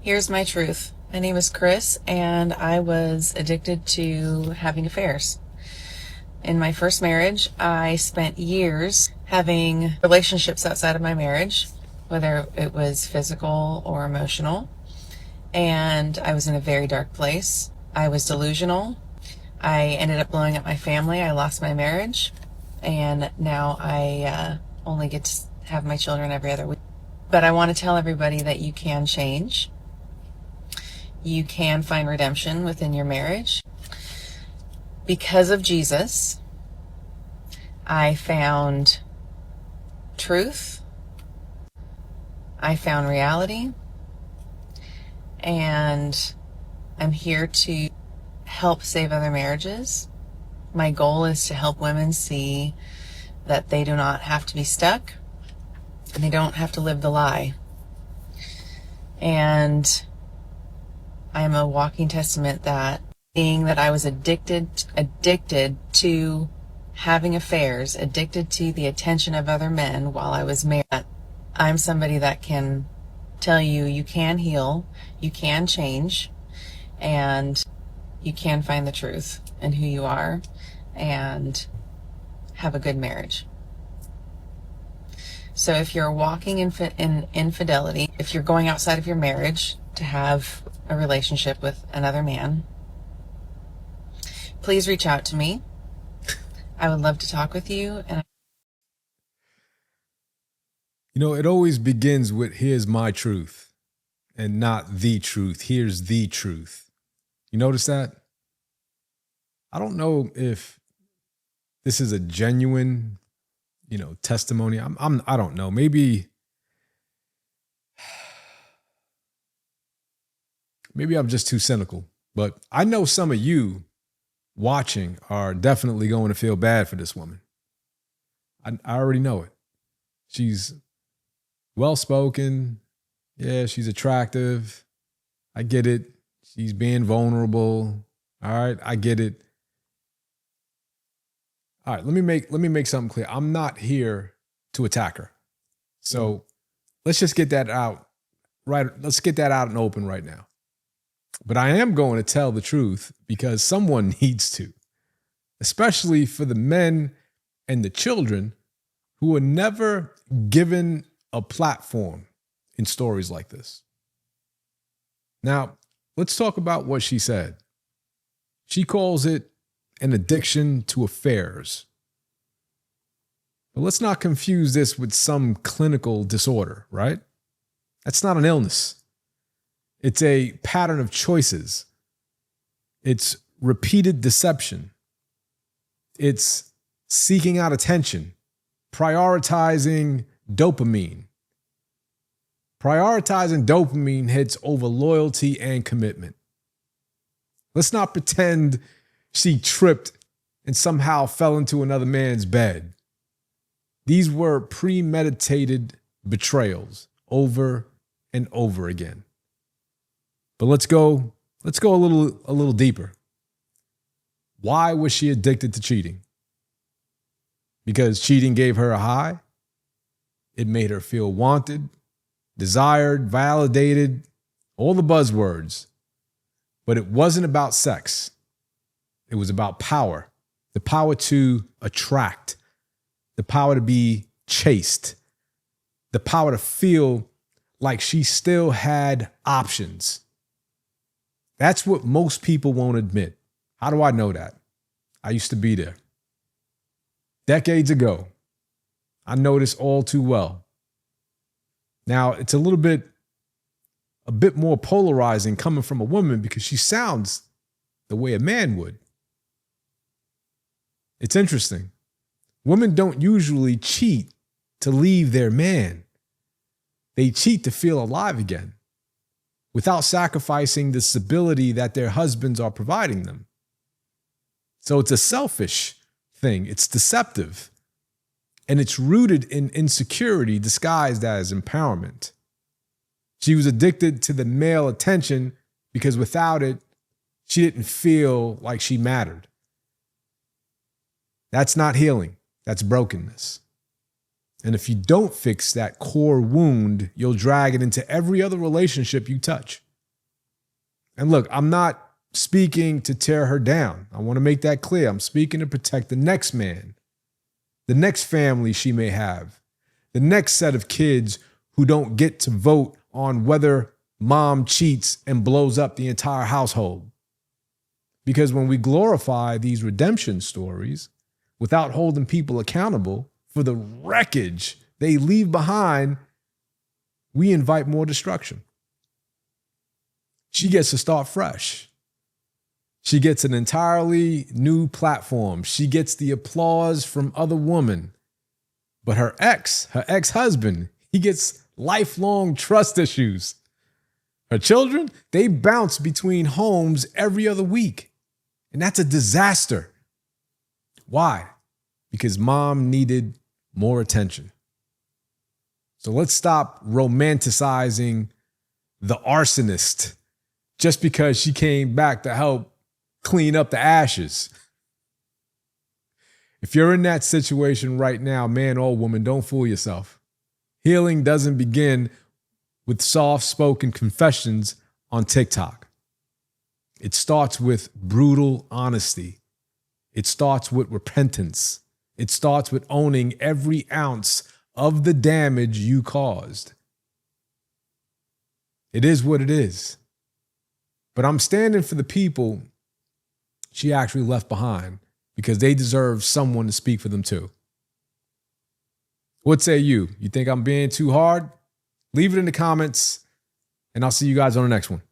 Here's my truth. My name is Chris, and I was addicted to having affairs. In my first marriage, I spent years having relationships outside of my marriage, whether it was physical or emotional, and I was in a very dark place. I was delusional. I ended up blowing up my family. I lost my marriage, and now I only get to have my children every other week. But I want to tell everybody that you can change. You can find redemption within your marriage. Because of Jesus, I found truth. I found reality. And I'm here to help save other marriages. My goal is to help women see that they do not have to be stuck and they don't have to live the lie. And I'm a walking testament that being that I was addicted to having affairs, addicted to the attention of other men while I was married, I'm somebody that can tell you you can heal, you can change, and you can find the truth in who you are and have a good marriage. So if you're walking in infidelity, if you're going outside of your marriage to have a relationship with another man, please reach out to me. I would love to talk with you. And it always begins with here's my truth and not the truth. Here's the truth. You notice that? I don't know if this is a genuine, testimony. I don't know. Maybe I'm just too cynical, but I know some of you watching are definitely going to feel bad for this woman. I already know it. She's well-spoken. Yeah, she's attractive. I get it. She's being vulnerable. All right, I get it. All right, let me make something clear. I'm not here to attack her. So let's just get that out. Right, let's get that out and open right now. But I am going to tell the truth because someone needs to, especially for the men and the children who are never given a platform in stories like this. Now, let's talk about what she said. She calls it an addiction to affairs. But let's not confuse this with some clinical disorder, right? That's not an illness. It's a pattern of choices. It's repeated deception. It's seeking out attention, prioritizing dopamine. Prioritizing dopamine hits over loyalty and commitment. Let's not pretend she tripped and somehow fell into another man's bed. These were premeditated betrayals over and over again. But let's go a little deeper. Why was she addicted to cheating? Because cheating gave her a high. It made her feel wanted, desired, validated, all the buzzwords. But it wasn't about sex. It was about power. The power to attract, the power to be chased, the power to feel like she still had options. That's what most people won't admit. How do I know that? I used to be there. Decades ago, I know this all too well. Now, it's a bit more polarizing coming from a woman because she sounds the way a man would. It's interesting. Women don't usually cheat to leave their man. They cheat to feel alive again without sacrificing the stability that their husbands are providing them. So it's a selfish thing. It's deceptive. And it's rooted in insecurity disguised as empowerment. She was addicted to the male attention because without it, she didn't feel like she mattered. That's not healing. That's brokenness. And if you don't fix that core wound, you'll drag it into every other relationship you touch. And look, I'm not speaking to tear her down. I want to make that clear. I'm speaking to protect the next man, the next family she may have, the next set of kids who don't get to vote on whether mom cheats and blows up the entire household. Because when we glorify these redemption stories without holding people accountable for the wreckage they leave behind, we invite more destruction. She gets to start fresh. She gets an entirely new platform. She gets the applause from other women. But her ex-husband, he gets lifelong trust issues. Her children, they bounce between homes every other week. And that's a disaster. Why? Because mom needed more attention. So let's stop romanticizing the arsonist just because she came back to help clean up the ashes. If you're in that situation right now, man or woman, don't fool yourself. Healing doesn't begin with soft-spoken confessions on TikTok. It starts with brutal honesty. It starts with repentance. It starts with owning every ounce of the damage you caused. It is what it is. But I'm standing for the people she actually left behind because they deserve someone to speak for them too. What say you? You think I'm being too hard? Leave it in the comments, and I'll see you guys on the next one.